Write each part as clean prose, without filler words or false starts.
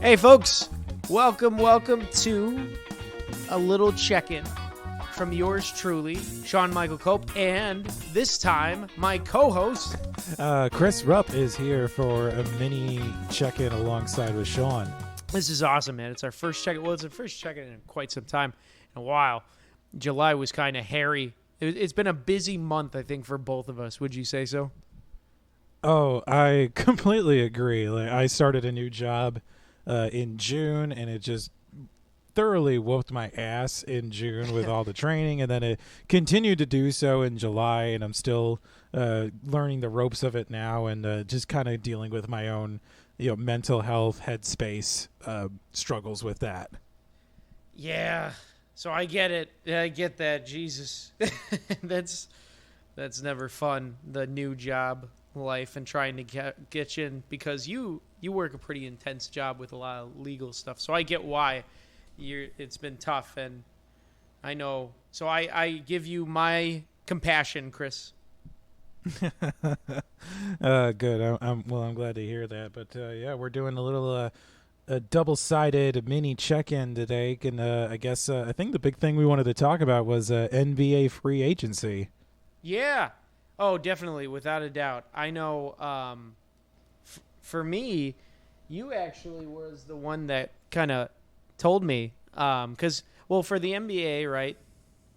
Hey, folks, welcome to a little check-in from yours truly, Sean Michael Cope, and this time, my co-host, Chris Rupp is here for a mini check-in alongside with Sean. This is awesome, man. It's our first check-in. Well, it's our first check-in in quite some time, in a while. July was kind of hairy. It's been a busy month, I think, for both of us. Would you say so? Oh, I completely agree. Like, I started a new job in June, and it just thoroughly whooped my ass in June with all the training, and then it continued to do so in July, and I'm still learning the ropes of it now, and just kind of dealing with my own, mental health, headspace struggles with that. Yeah. So I get it. I get that. Jesus, that's never fun. The new job life and trying to get you in, because you work a pretty intense job with a lot of legal stuff. So I get why it's been tough, and I know. So I give you my compassion, Chris. Good. I'm glad to hear that. But yeah, we're doing a little a double-sided mini check-in today, and I guess I think the big thing we wanted to talk about was NBA free agency. Yeah. Oh, definitely, without a doubt. I know. For me, you actually was the one that kind of told me, because for the NBA, right?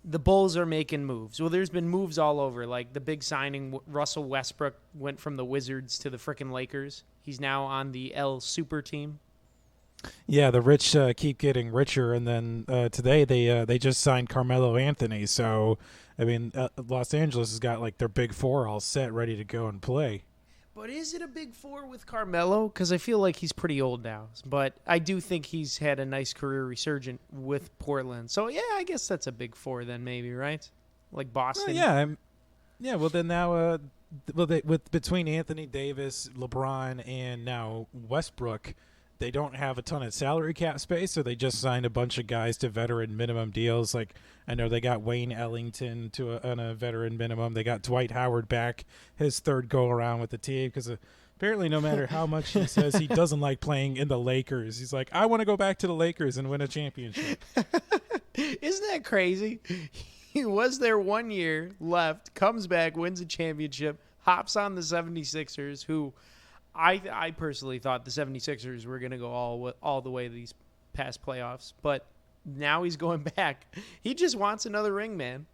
The Bulls are making moves. Well, there's been moves all over, like the big signing. Russell Westbrook went from the Wizards to the frickin' Lakers. He's now on the L Super team. Yeah, the rich keep getting richer, and then today they just signed Carmelo Anthony. So, I mean, Los Angeles has got like their big four all set, ready to go and play. But is it a big four with Carmelo? Because I feel like he's pretty old now. But I do think he's had a nice career resurgent with Portland. So, yeah, I guess that's a big four then maybe, right? Like Boston. Yeah. Well, then now, with between Anthony Davis, LeBron, and now Westbrook, they don't have a ton of salary cap space, so they just signed a bunch of guys to veteran minimum deals. Like, I know they got Wayne Ellington on a veteran minimum. They got Dwight Howard back his third go-around with the team, because apparently no matter how much he says he doesn't like playing in the Lakers, he's like, I want to go back to the Lakers and win a championship. Isn't that crazy? He was there 1 year, left, comes back, wins a championship, hops on the 76ers, who I personally thought the 76ers were going to go all the way to these past playoffs, but now he's going back. He just wants another ring, man.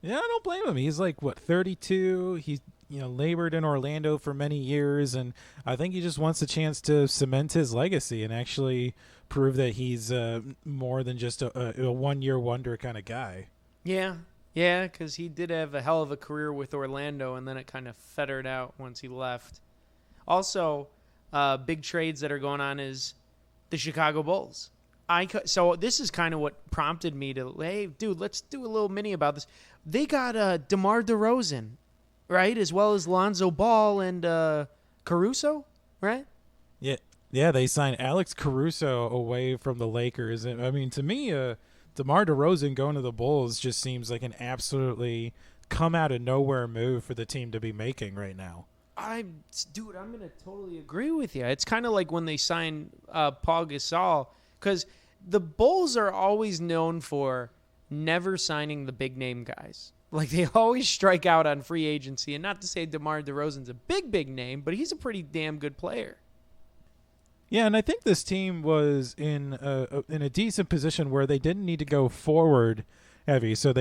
Yeah, I don't blame him. He's like, 32? He's labored in Orlando for many years, and I think he just wants a chance to cement his legacy and actually prove that he's more than just a one-year wonder kind of guy. Yeah, because he did have a hell of a career with Orlando, and then it kind of fettered out once he left. Also, big trades that are going on is the Chicago Bulls. So this is kind of what prompted me to, hey, dude, let's do a little mini about this. They got DeMar DeRozan, right, as well as Lonzo Ball and Caruso, right? Yeah, they signed Alex Caruso away from the Lakers. And I mean, to me, DeMar DeRozan going to the Bulls just seems like an absolutely come-out-of-nowhere move for the team to be making right now. I'm going to totally agree with you. It's kind of like when they signed Paul Gasol, because the Bulls are always known for never signing the big-name guys. Like, they always strike out on free agency, and not to say DeMar DeRozan's a big name, but he's a pretty damn good player. Yeah, and I think this team was in a decent position where they didn't need to go forward heavy. So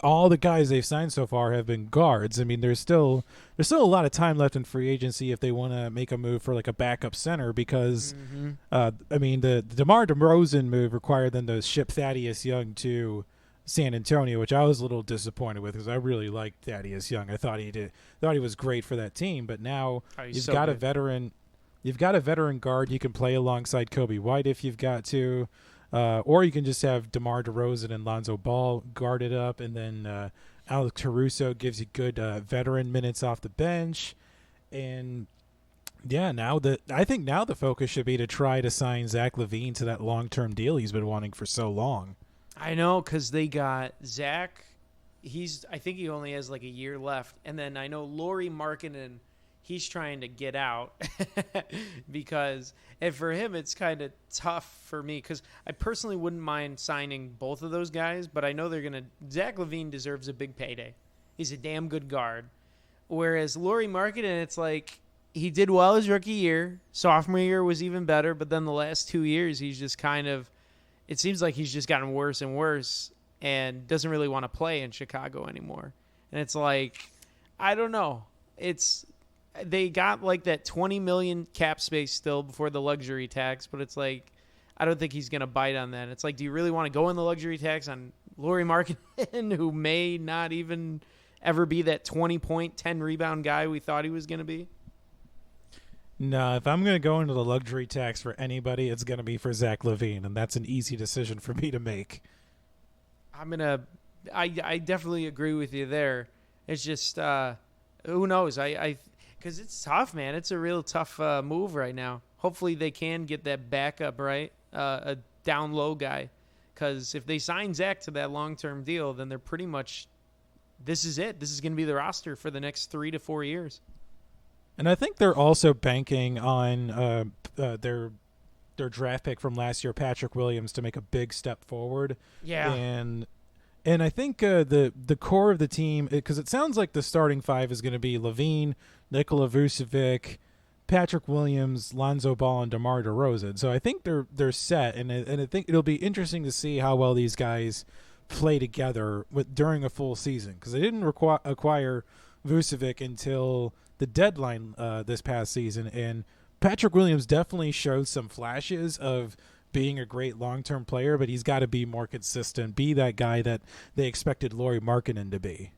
all the guys they've signed so far have been guards. I mean, there's still a lot of time left in free agency if they want to make a move for like a backup center, because the DeMar DeRozan move required them to ship Thaddeus Young to San Antonio, which I was a little disappointed with, because I really liked Thaddeus Young. I thought he was great for that team, but now you've got a veteran guard you can play alongside Kobe White if you've got to. Or you can just have DeMar DeRozan and Lonzo Ball guarded up, and then Alex Caruso gives you good veteran minutes off the bench. And yeah, I think now the focus should be to try to sign Zach LaVine to that long-term deal he's been wanting for so long. I know, because they got Zach. I think he only has like a year left, and then I know Lauri Markkanen. he's trying to get out because, and for him, it's kind of tough for me because I personally wouldn't mind signing both of those guys, but I know they're going to. Zach LaVine deserves a big payday. He's a damn good guard. Whereas Lauri Markkanen, it's like he did well his rookie year. Sophomore year was even better, but then the last 2 years, he's just kind of, it seems like he's just gotten worse and worse and doesn't really want to play in Chicago anymore. And it's like, I don't know. They got like that $20 million cap space still before the luxury tax, but it's like, I don't think he's going to bite on that. It's like, do you really want to go in the luxury tax on Lauri Markkanen, who may not even ever be that 20-point, 10-rebound guy we thought he was going to be? No, if I'm going to go into the luxury tax for anybody, it's going to be for Zach LaVine, and that's an easy decision for me to make. I definitely agree with you there. It's just, who knows? Because it's tough, man. It's a real tough move right now. Hopefully they can get that backup, right? A down low guy. Because if they sign Zach to that long-term deal, then they're pretty much, this is it. This is going to be the roster for the next 3 to 4 years. And I think they're also banking on their draft pick from last year, Patrick Williams, to make a big step forward. Yeah. And I think the core of the team, because it sounds like the starting five is going to be LaVine, Nikola Vucevic, Patrick Williams, Lonzo Ball, and DeMar DeRozan. So I think they're set, and I think it'll be interesting to see how well these guys play together during a full season, because they didn't acquire Vucevic until the deadline this past season, and Patrick Williams definitely showed some flashes of being a great long-term player, but he's got to be more consistent, be that guy that they expected Lauri Markkanen to be.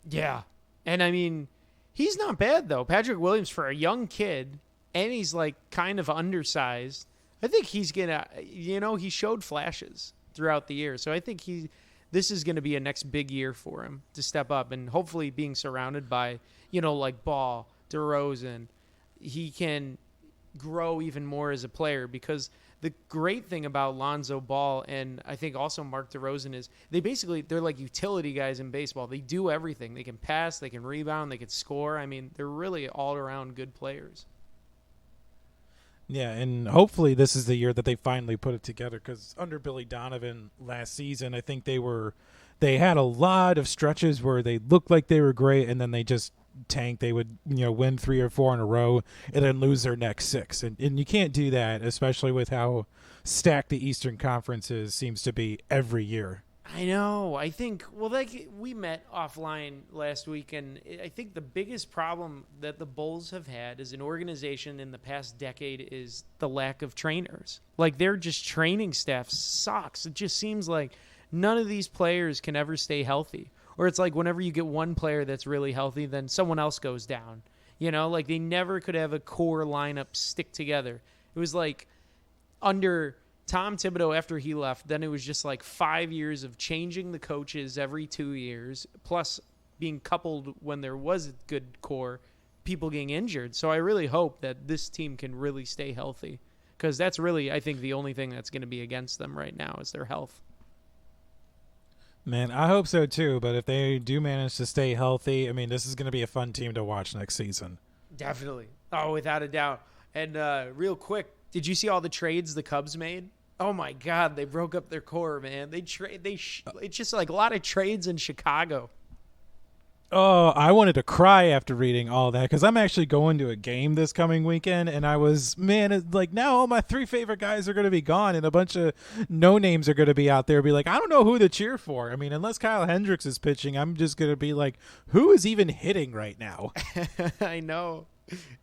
Yeah. And I mean, he's not bad though. Patrick Williams, for a young kid, and he's like kind of undersized. I think he's going to, he showed flashes throughout the year. So I think this is going to be a next big year for him to step up, and hopefully being surrounded by, like Ball, DeRozan, he can grow even more as a player, because the great thing about Lonzo Ball and I think also Mark DeRozan is they're like utility guys in baseball. They do everything. They can pass, they can rebound, they can score. I mean, they're really all around good players. Yeah, and hopefully this is the year that they finally put it together, because under Billy Donovan last season, I think they had a lot of stretches where they looked like they were great, and then they just tank. They would win 3 or 4 in a row and then lose their next 6, and you can't do that, especially with how stacked the Eastern Conference seems to be every year. I know. I think, we met offline last week, and I think the biggest problem that the Bulls have had as an organization in the past decade is the lack of trainers. Like, their just training staff sucks. It just seems like none of these players can ever stay healthy. Or it's like whenever you get one player that's really healthy, then someone else goes down. Like they never could have a core lineup stick together. It was like under Tom Thibodeau after he left, then it was just like 5 years of changing the coaches every 2 years, plus being coupled when there was a good core, people getting injured. So I really hope that this team can really stay healthy, because that's really, I think, the only thing that's going to be against them right now is their health. Man, I hope so too, but if they do manage to stay healthy, I mean, this is going to be a fun team to watch next season. Definitely. Oh, without a doubt. And real quick, did you see all the trades the Cubs made? Oh my God, they broke up their core, man. It's just like a lot of trades in Chicago. Oh, I wanted to cry after reading all that, because I'm actually going to a game this coming weekend, and I was, now all my 3 favorite guys are going to be gone, and a bunch of no-names are going to be out there, be like, I don't know who to cheer for. I mean, unless Kyle Hendricks is pitching, I'm just going to be like, who is even hitting right now? I know.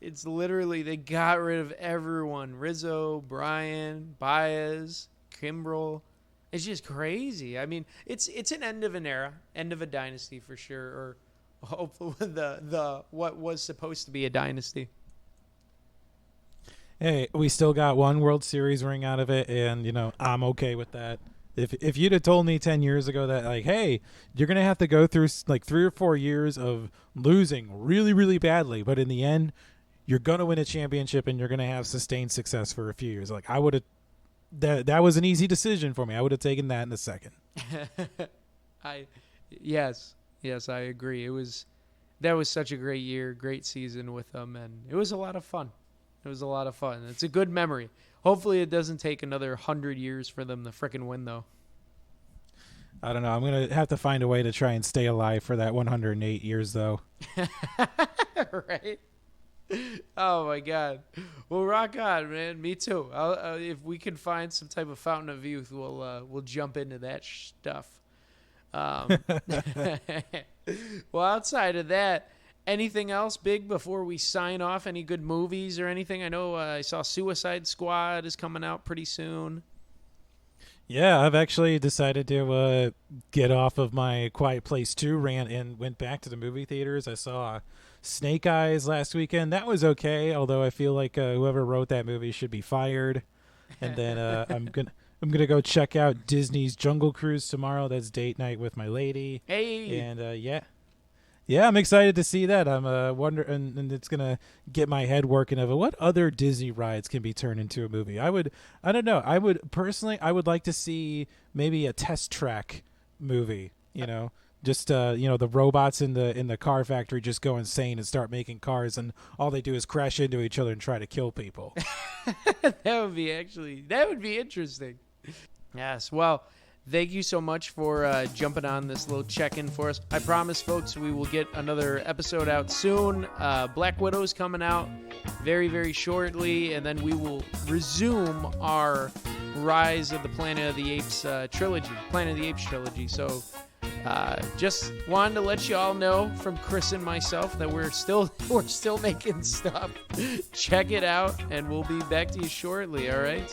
It's literally, they got rid of everyone. Rizzo, Bryan, Baez, Kimbrel. It's just crazy. I mean, it's an end of an era, end of a dynasty for sure, or hopefully the what was supposed to be a dynasty. Hey, we still got 1 World Series ring out of it, and I'm okay with that. If you'd have told me 10 years ago that, like, hey, you're gonna have to go through like 3 or 4 years of losing really, really badly, but in the end, you're gonna win a championship and you're gonna have sustained success for a few years, like, I would have. That was an easy decision for me. I would have taken that in a second. Yes, I agree. It was that was such a great year, great season with them, and it was a lot of fun. It was a lot of fun. It's a good memory. Hopefully, it doesn't take another 100 years for them to frickin' win, though. I don't know. I'm gonna have to find a way to try and stay alive for that 108 years, though. Right? Oh my God. Well, rock on, man. Me too. If we can find some type of fountain of youth, we'll jump into that stuff. Um, well, outside of that, anything else big before we sign off? Any good movies or anything? I know I saw Suicide Squad is coming out pretty soon. Yeah, I've actually decided to get off of my Quiet Place 2 rant and went back to the movie theaters. I saw Snake Eyes last weekend. That was okay, although I feel like whoever wrote that movie should be fired. And then I'm gonna go check out Disney's Jungle Cruise tomorrow. That's date night with my lady. Hey. And yeah, I'm excited to see that. I'm wondering, and it's gonna get my head working of what other Disney rides can be turned into a movie. I don't know. I would like to see maybe a test track movie. Just the robots in the car factory just go insane and start making cars, and all they do is crash into each other and try to kill people. That would be interesting. Yes. Well, thank you so much for jumping on this little check-in for us. I promise, folks, we will get another episode out soon. Black Widow's coming out very, very shortly, and then we will resume our Rise of the Planet of the Apes trilogy, Planet of the Apes trilogy. So just wanted to let you all know from Chris and myself that we're still making stuff. Check it out, and we'll be back to you shortly, all right?